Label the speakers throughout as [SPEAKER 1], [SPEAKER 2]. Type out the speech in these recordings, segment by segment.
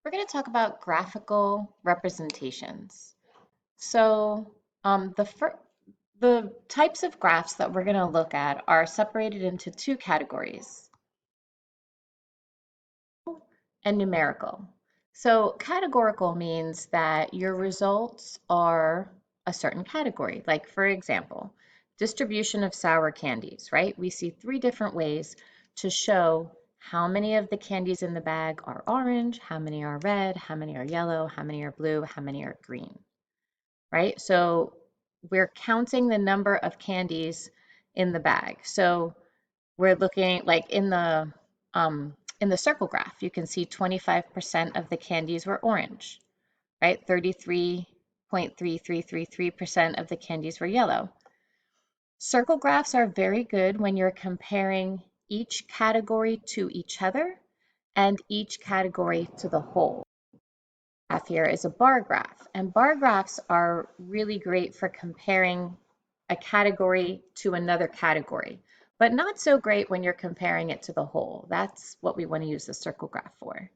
[SPEAKER 1] We're going to talk about graphical representations. So the types of graphs that we're going to look at are separated into two categories, and numerical. So categorical means that your results are a certain category. Like for example, distribution of sour candies, right? We see three different ways to show how many of the candies in the bag are orange, how many are red, how many are yellow, how many are blue, how many are green, right? So we're counting the number of candies in the bag. So we're looking like in the circle graph, you can see 25% of the candies were orange, right? 33.3333% of the candies were yellow. Circle graphs are very good when you're comparing each category to each other and each category to the whole. Graph here is a bar graph, and bar graphs are really great for comparing a category to another category, but not so great when you're comparing it to the whole. That's what we want to use the circle graph for.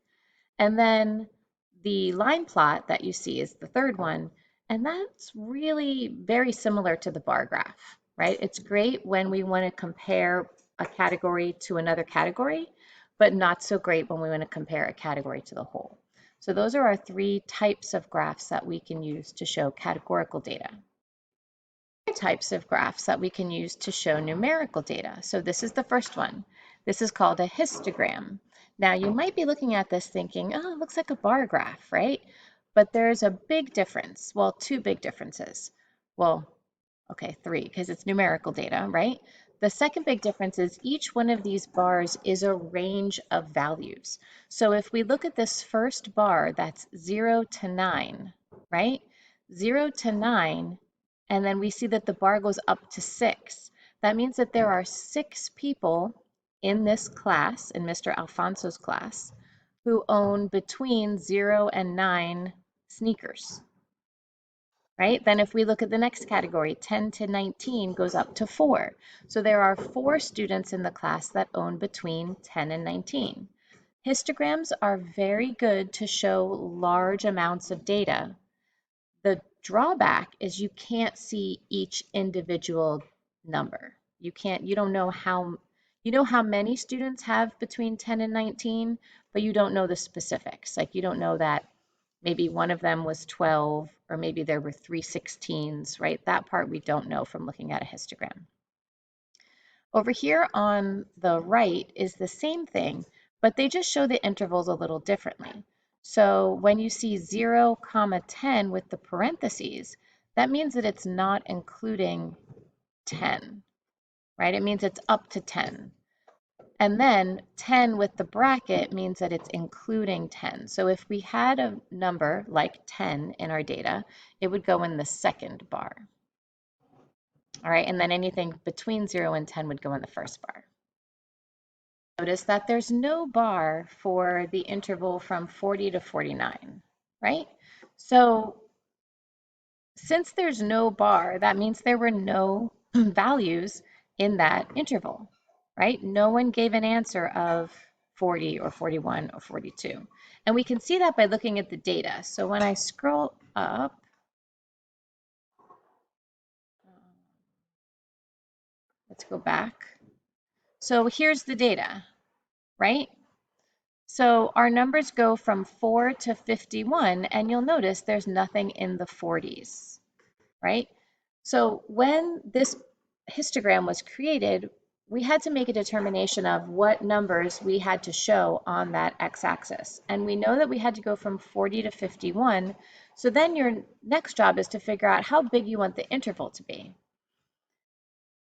[SPEAKER 1] And then the line plot that you see is the third one, and that's really very similar to the bar graph, right? It's great when we want to compare a category to another category, but not so great when we want to compare a category to the whole. So those are our three types of graphs that we can use to show categorical data. Types of graphs that we can use to show numerical data. So this is the first one. This is called a histogram. Now you might be looking at this thinking, oh, it looks like a bar graph, right? But there's a big difference. Well, two big differences. Well, okay, three, because it's numerical data, right? The second big difference is each one of these bars is a range of values. So if we look at this first bar, that's 0 to 9, right? 0 to 9, and then we see that the bar goes up to 6. That means that there are 6 people in this class, in Mr. Alfonso's class, who own between 0 and 9 sneakers, right? Then if we look at the next category, 10 to 19 goes up to 4. So there are 4 students in the class that own between 10 and 19. Histograms are very good to show large amounts of data. The drawback is you can't see each individual number. You don't know you know how many students have between 10 and 19, but you don't know the specifics. Like you don't know that maybe one of them was 12, or maybe there were 3 16s, right? That part we don't know from looking at a histogram. Over here on the right is the same thing, but they just show the intervals a little differently. So when you see 0, 10 with the parentheses, that means that it's not including 10, right? It means it's up to 10. And then 10 with the bracket means that it's including 10. So if we had a number like 10 in our data, it would go in the second bar. All right, and then anything between 0 and 10 would go in the first bar. Notice that there's no bar for the interval from 40 to 49, right? So since there's no bar, that means there were no values in that interval, right? No one gave an answer of 40 or 41 or 42. And we can see that by looking at the data. So when I scroll up, let's go back. So here's the data, right? So our numbers go from 4 to 51, and you'll notice there's nothing in the 40s, right? So when this histogram was created, we had to make a determination of what numbers we had to show on that x-axis. And we know that we had to go from 40 to 51. So then your next job is to figure out how big you want the interval to be.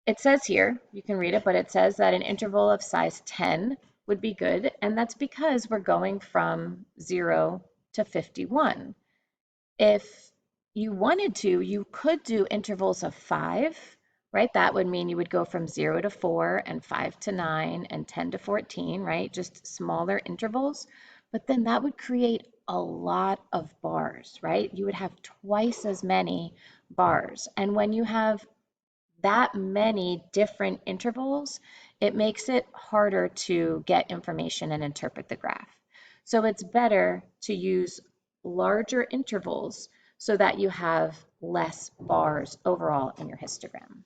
[SPEAKER 1] It says here, you can read it, but it says that an interval of size 10 would be good, and that's because we're going from 0 to 51. If you wanted to, you could do intervals of 5, right? That would mean you would go from 0 to 4 and 5 to 9 and 10 to 14, right? Just smaller intervals. But then that would create a lot of bars, right? You would have twice as many bars. And when you have that many different intervals, it makes it harder to get information and interpret the graph. So it's better to use larger intervals so that you have less bars overall in your histogram.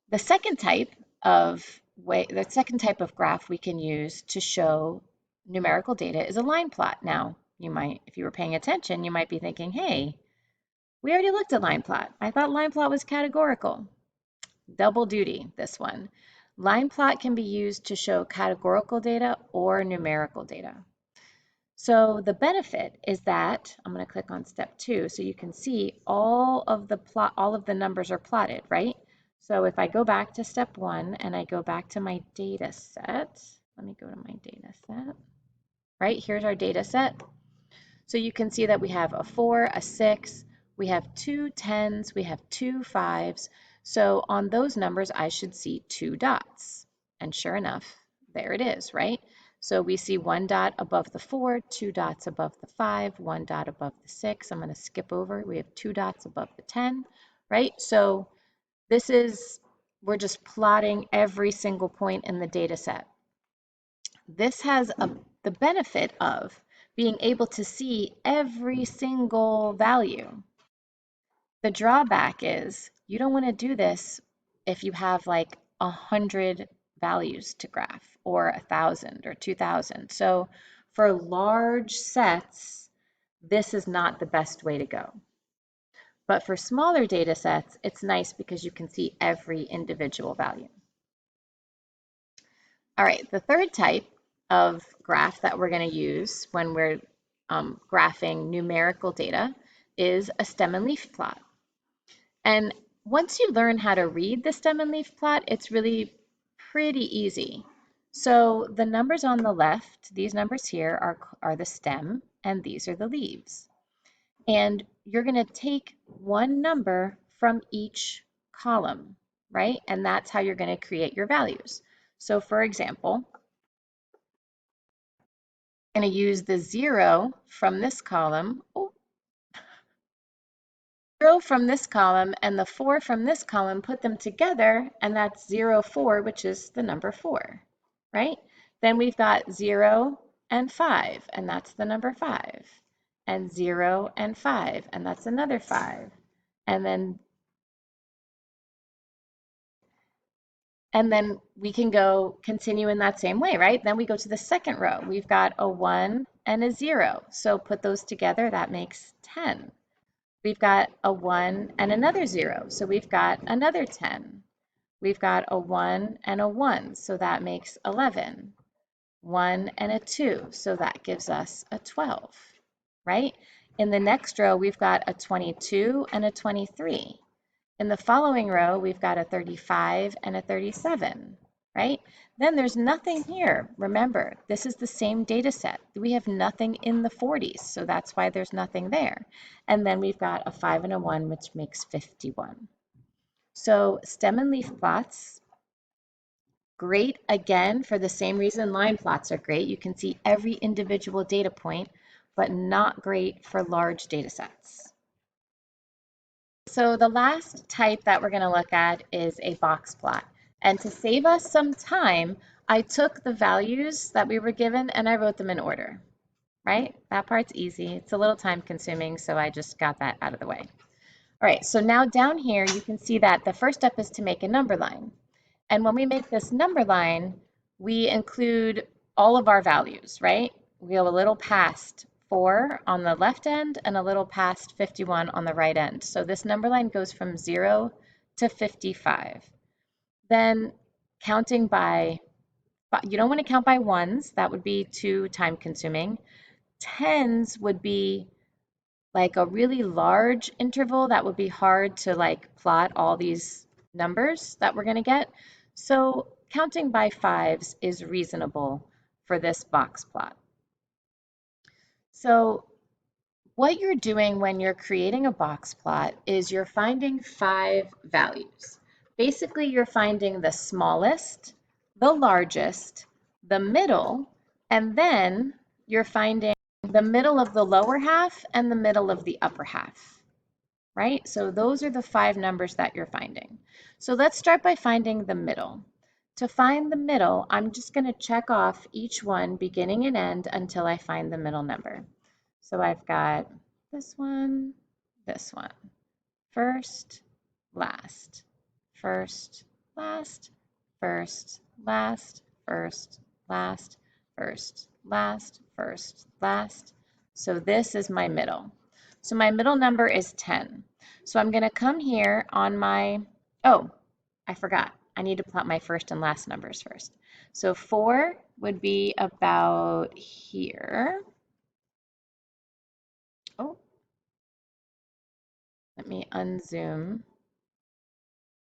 [SPEAKER 1] The second type the second type of graph we can use to show numerical data is a line plot. Now, if you were paying attention, you might be thinking, hey, we already looked at line plot. I thought line plot was categorical. Double duty, this one. Line plot can be used to show categorical data or numerical data. So the benefit is that, I'm going to click on step 2 so you can see all of the numbers are plotted, right? So if I go back to step 1 and I go back to my data set, let me go to my data set. Right, here's our data set. So you can see that we have a 4, a 6, we have 2 10s, we have 2 5s. So on those numbers, I should see 2 dots. And sure enough, there it is, right? So we see 1 dot above the 4, 2 dots above the 5, 1 dot above the 6. I'm going to skip over. We have 2 dots above the 10, right? So we're just plotting every single point in the data set. This has the benefit of being able to see every single value. The drawback is you don't want to do this if you have like 100 values to graph or 1,000 or 2,000. So for large sets, this is not the best way to go. But for smaller data sets, it's nice because you can see every individual value. All right, the third type of graph that we're going to use when we're graphing numerical data is a stem and leaf plot. And once you learn how to read the stem and leaf plot, it's really pretty easy. So the numbers on the left, these numbers here are the stem, and these are the leaves. And you're going to take one number from each column, right? And that's how you're going to create your values. So for example, I'm going to use the 0 from this column. 0 from this column and the 4 from this column, put them together, and that's 0, 4, which is the number 4, right? Then we've got 0 and 5, and that's the number 5, and 0 and 5, and that's another 5, and then we can continue in that same way, right? Then we go to the second row. We've got a 1 and a 0, so put those together, that makes 10. We've got a 1 and another 0, so we've got another 10. We've got a 1 and a 1, so that makes 11. 1 and a 2, so that gives us a 12, right? In the next row, we've got a 22 and a 23. In the following row, we've got a 35 and a 37, right? Then there's nothing here. Remember, this is the same data set. We have nothing in the 40s, so that's why there's nothing there. And then we've got a 5 and a 1, which makes 51. So stem and leaf plots, great again for the same reason line plots are great. You can see every individual data point, but not great for large data sets. So the last type that we're going to look at is a box plot. And to save us some time, I took the values that we were given and I wrote them in order, right? That part's easy. It's a little time consuming, so I just got that out of the way. All right, so now down here, you can see that the first step is to make a number line. And when we make this number line, we include all of our values, right? We go a little past 4 on the left end and a little past 51 on the right end. So this number line goes from 0 to 55. Then counting by, you don't want to count by ones, that would be too time consuming. Tens would be like a really large interval that would be hard to like plot all these numbers that we're going to get. So counting by fives is reasonable for this box plot. So what you're doing when you're creating a box plot is you're finding 5 values. Basically, you're finding the smallest, the largest, the middle, and then you're finding the middle of the lower half and the middle of the upper half, right? So those are the 5 numbers that you're finding. So let's start by finding the middle. To find the middle, I'm just going to check off each one beginning and end until I find the middle number. So I've got this one, first, last, first, last, first, last, first, last, first, last, first, last. So this is my middle. So my middle number is 10. So I'm going to come here on my, oh, I forgot. I need to plot my first and last numbers first. So 4 would be about here. Oh, let me unzoom.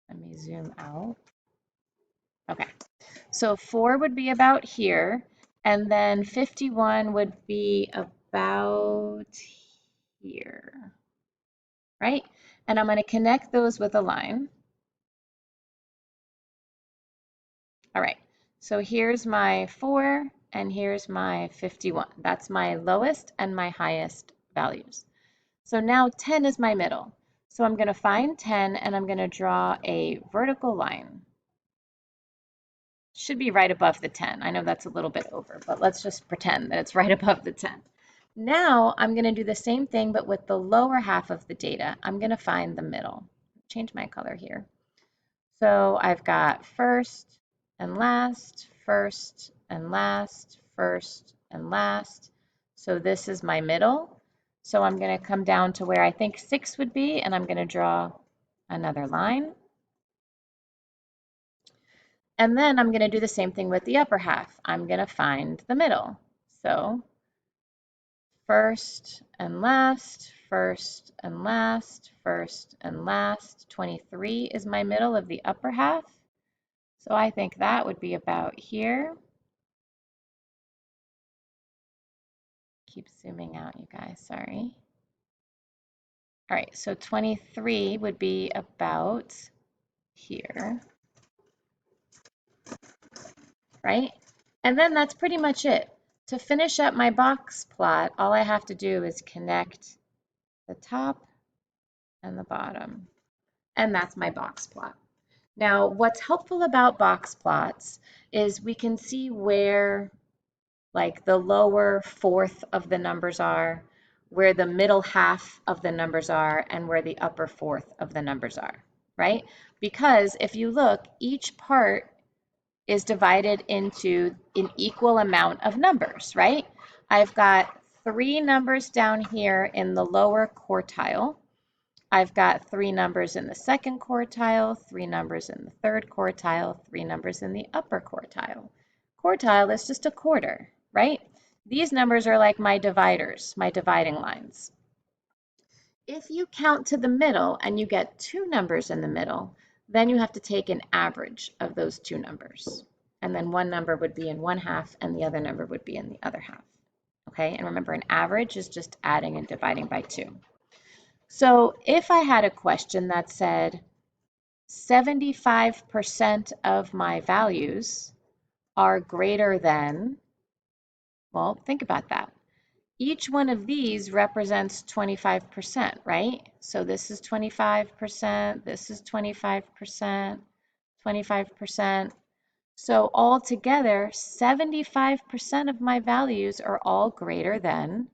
[SPEAKER 1] Let me zoom out. Okay, so 4 would be about here, and then 51 would be about here, right? And I'm going to connect those with a line. All right, so here's my 4 and here's my 51. That's my lowest and my highest values. So now 10 is my middle. So I'm going to find 10 and I'm going to draw a vertical line. Should be right above the 10. I know that's a little bit over, but let's just pretend that it's right above the 10. Now I'm going to do the same thing, but with the lower half of the data. I'm going to find the middle. Change my color here. So I've got first and last, first and last, first and last. So this is my middle. So I'm going to come down to where I think 6 would be, and I'm going to draw another line. And then I'm going to do the same thing with the upper half. I'm going to find the middle. So first and last, first and last, first and last. 23 is my middle of the upper half. So I think that would be about here. Keep zooming out, you guys, sorry. All right, so 23 would be about here, right? And then that's pretty much it. To finish up my box plot, all I have to do is connect the top and the bottom. And that's my box plot. Now, what's helpful about box plots is we can see where like the lower fourth of the numbers are, where the middle half of the numbers are, and where the upper fourth of the numbers are, right? Because if you look, each part is divided into an equal amount of numbers, right? I've got 3 numbers down here in the lower quartile. I've got 3 numbers in the second quartile, 3 numbers in the third quartile, 3 numbers in the upper quartile. Quartile is just a quarter, right? These numbers are like my dividers, my dividing lines. If you count to the middle and you get 2 numbers in the middle, then you have to take an average of those 2 numbers. And then one number would be in one half and the other number would be in the other half. Okay, and remember, an average is just adding and dividing by 2. So if I had a question that said 75% of my values are greater than, well, think about that. Each one of these represents 25%, right? So this is 25%, this is 25%, 25%. So altogether, 75% of my values are all greater than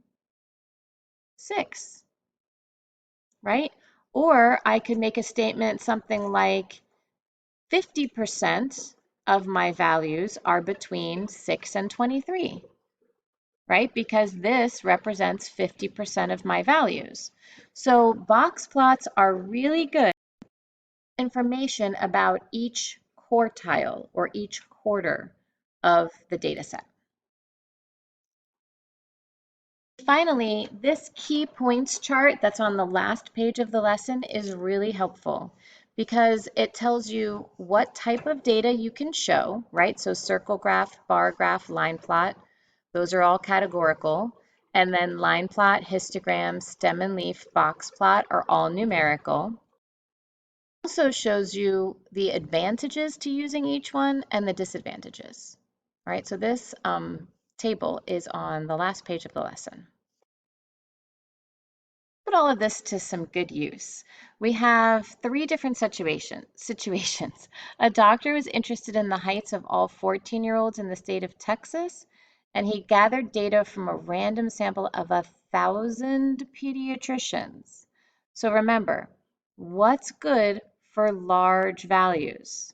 [SPEAKER 1] 6, right? Or I could make a statement something like 50% of my values are between 6 and 23, right? Because this represents 50% of my values. So box plots are really good information about each quartile or each quarter of the data set. Finally, this key points chart that's on the last page of the lesson is really helpful because it tells you what type of data you can show, right? So circle graph, bar graph, line plot, those are all categorical. And then line plot, histogram, stem and leaf, box plot are all numerical. It also shows you the advantages to using each one and the disadvantages. All right, so this table is on the last page of the lesson. put all of this to some good use. We have three different situations. A doctor was interested in the heights of all 14-year-olds in the state of Texas, and he gathered data from a random sample of 1,000 pediatricians. So remember, what's good for large values?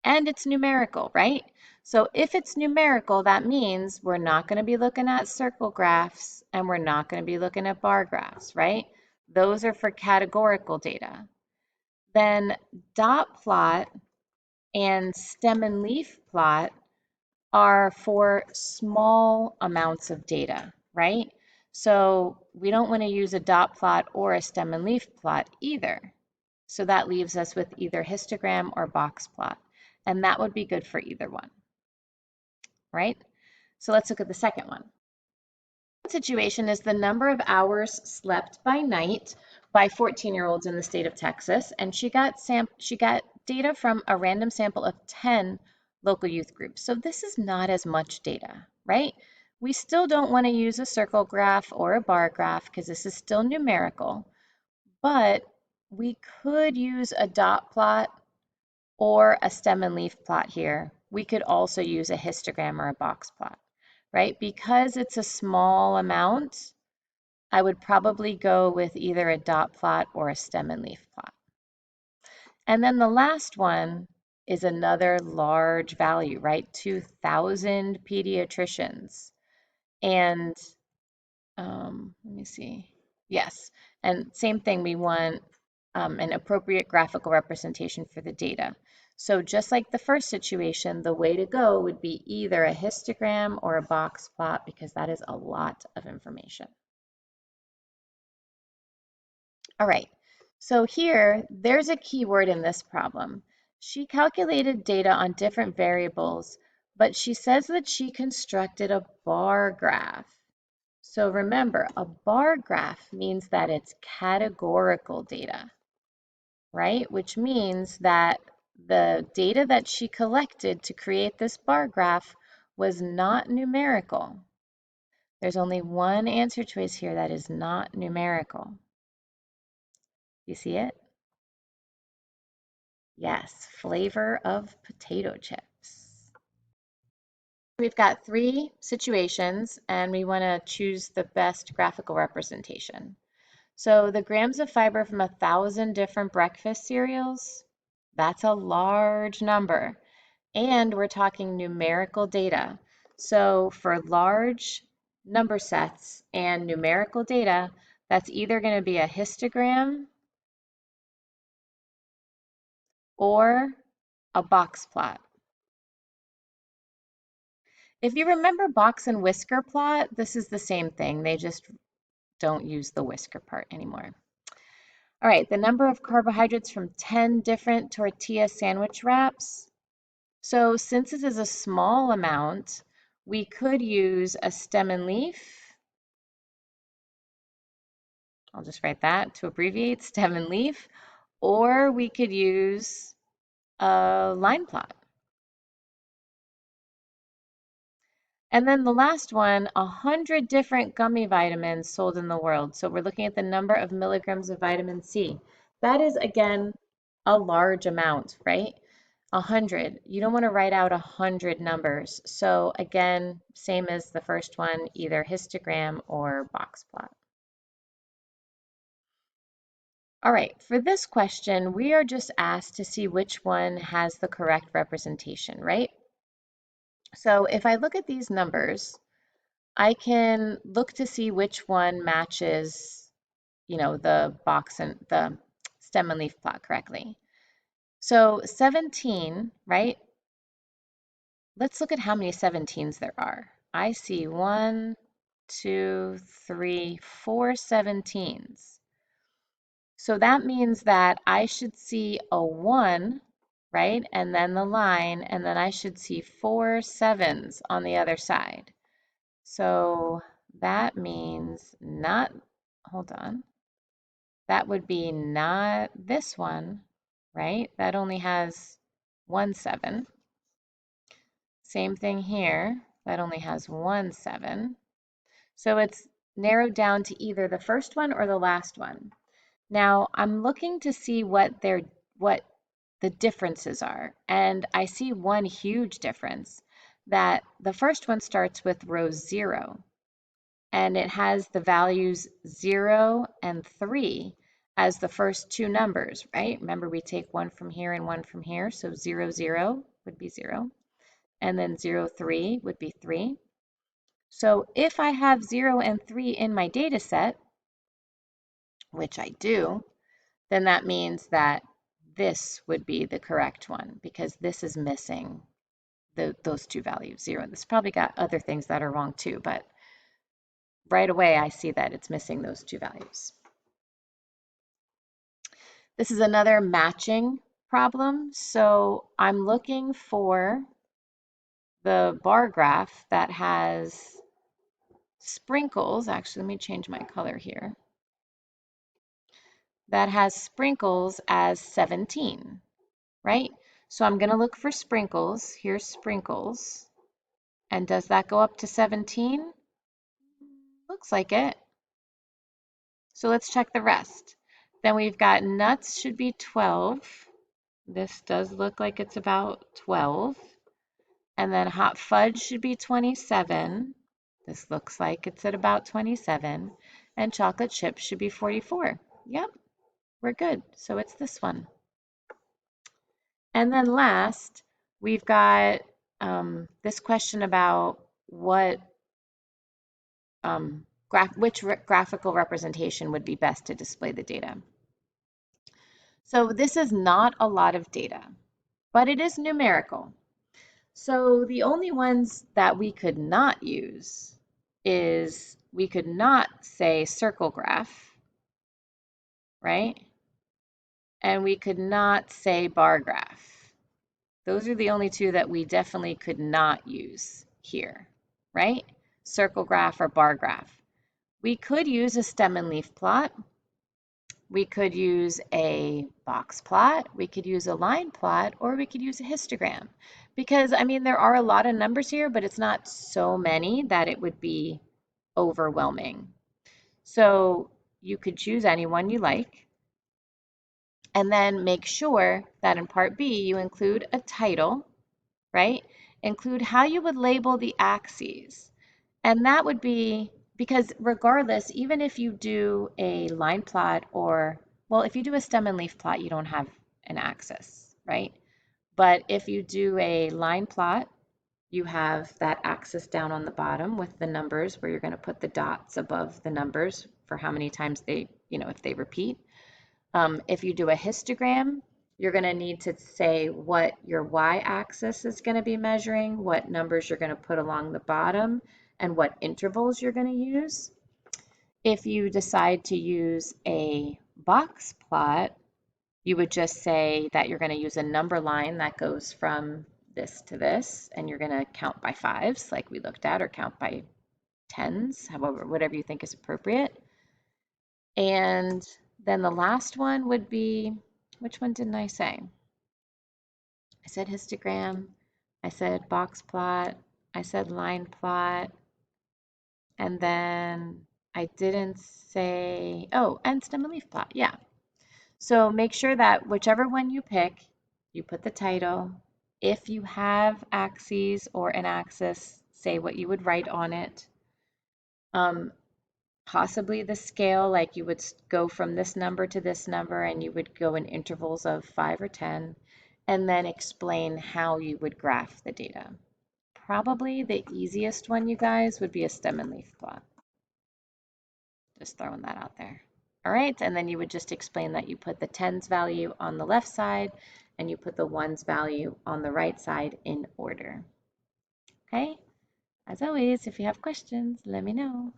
[SPEAKER 1] And it's numerical, right? So if it's numerical, that means we're not going to be looking at circle graphs and we're not going to be looking at bar graphs, right? Those are for categorical data. Then dot plot and stem and leaf plot are for small amounts of data, right? So we don't want to use a dot plot or a stem and leaf plot either. So that leaves us with either histogram or box plot, and that would be good for either one, right? So let's look at the second one. The situation is the number of hours slept by night by 14-year-olds in the state of Texas, and she got data from a random sample of 10 local youth groups. So this is not as much data, right? We still don't want to use a circle graph or a bar graph because this is still numerical, but we could use a dot plot or a stem and leaf plot here. We could also use a histogram or a box plot, right? Because it's a small amount, I would probably go with either a dot plot or a stem and leaf plot. And then the last one is another large value, right? 2,000 pediatricians. And let me see. Yes, and same thing, we want an appropriate graphical representation for the data. So just like the first situation, the way to go would be either a histogram or a box plot because that is a lot of information. All right, so here, there's a keyword in this problem. She calculated data on different variables, but she says that she constructed a bar graph. So remember, a bar graph means that it's categorical data, right? Which means that the data that she collected to create this bar graph was not numerical. There's only one answer choice here that is not numerical. You see it? Yes, flavor of potato chips. We've got three situations and we want to choose the best graphical representation. So the grams of fiber from 1,000 different breakfast cereals, that's a large number. And we're talking numerical data. So for large number sets and numerical data, that's either going to be a histogram or a box plot. If you remember box and whisker plot, this is the same thing. They just don't use the whisker part anymore. All right, the number of carbohydrates from 10 different tortilla sandwich wraps. So since this is a small amount, we could use a stem and leaf. I'll just write that to abbreviate, stem and leaf, or we could use a line plot. And then the last one, 100 different gummy vitamins sold in the world. So we're looking at the number of milligrams of vitamin C. That is, again, a large amount, right? 100. You don't want to write out 100 numbers. So again, same as the first one, either histogram or box plot. All right, for this question, we are just asked to see which one has the correct representation, right? So if I look at these numbers, I can look to see which one matches, the box and the stem and leaf plot correctly. So 17, right? Let's look at how many 17s there are. I see 1, 2, 3, 4 17s. So that means that I should see a 1, right? And then the line, and then I should see 4 7s on the other side. So that means not, hold on, that would be not this one, right? That only has 1 7. Same thing here, that only has 1 7. So it's narrowed down to either the first one or the last one. Now I'm looking to see what the differences are, and I see one huge difference, that the first one starts with row 0, and it has the values 0 and 3 as the first two numbers, right? Remember, we take one from here and one from here, so 0, 0 would be 0, and then 0, 3 would be 3. So if I have 0 and 3 in my data set, which I do, then that means that this would be the correct one because this is missing those two values, 0. This probably got other things that are wrong too, but right away I see that it's missing those two values. This is another matching problem. So I'm looking for the bar graph that has sprinkles. Actually, let me change my color here. That has sprinkles as 17, right? So I'm going to look for sprinkles. Here's sprinkles. And does that go up to 17? Looks like it. So let's check the rest. Then we've got nuts should be 12. This does look like it's about 12. And then hot fudge should be 27. This looks like it's at about 27. And chocolate chips should be 44. Yep, we're good. So it's this one. And then last, we've got this question about which graphical representation would be best to display the data. So this is not a lot of data, but it is numerical. So the only ones that we could not use is we could not say circle graph, right? And we could not say bar graph. Those are the only two that we definitely could not use here, right? Circle graph or bar graph. We could use a stem and leaf plot. We could use a box plot, we could use a line plot, or we could use a histogram. Because, I mean, there are a lot of numbers here, but it's not so many that it would be overwhelming. So you could choose any one you like, and then make sure that in part B you include a title, right? Include how you would label the axes. And that would be, because regardless, even if you do a line plot or, well, if you do a stem and leaf plot, you don't have an axis, right? But if you do a line plot, you have that axis down on the bottom with the numbers where you're going to put the dots above the numbers for how many times they, if they repeat. If you do a histogram, you're going to need to say what your y-axis is going to be measuring, what numbers you're going to put along the bottom, and what intervals you're going to use. If you decide to use a box plot, you would just say that you're going to use a number line that goes from this to this, and you're going to count by fives like we looked at, or count by tens, however, whatever you think is appropriate. And then the last one would be, which one didn't I say? I said histogram, I said box plot, I said line plot, and then I didn't say, oh, and stem and leaf plot, yeah. So make sure that whichever one you pick, you put the title. If you have axes or an axis, say what you would write on it. Possibly the scale, like you would go from this number to this number and you would go in intervals of 5 or 10, and then explain how you would graph the data. Probably the easiest one, you guys, would be a stem and leaf plot. Just throwing that out there. All right, and then you would just explain that you put the tens value on the left side and you put the ones value on the right side in order. Okay, as always, if you have questions, let me know.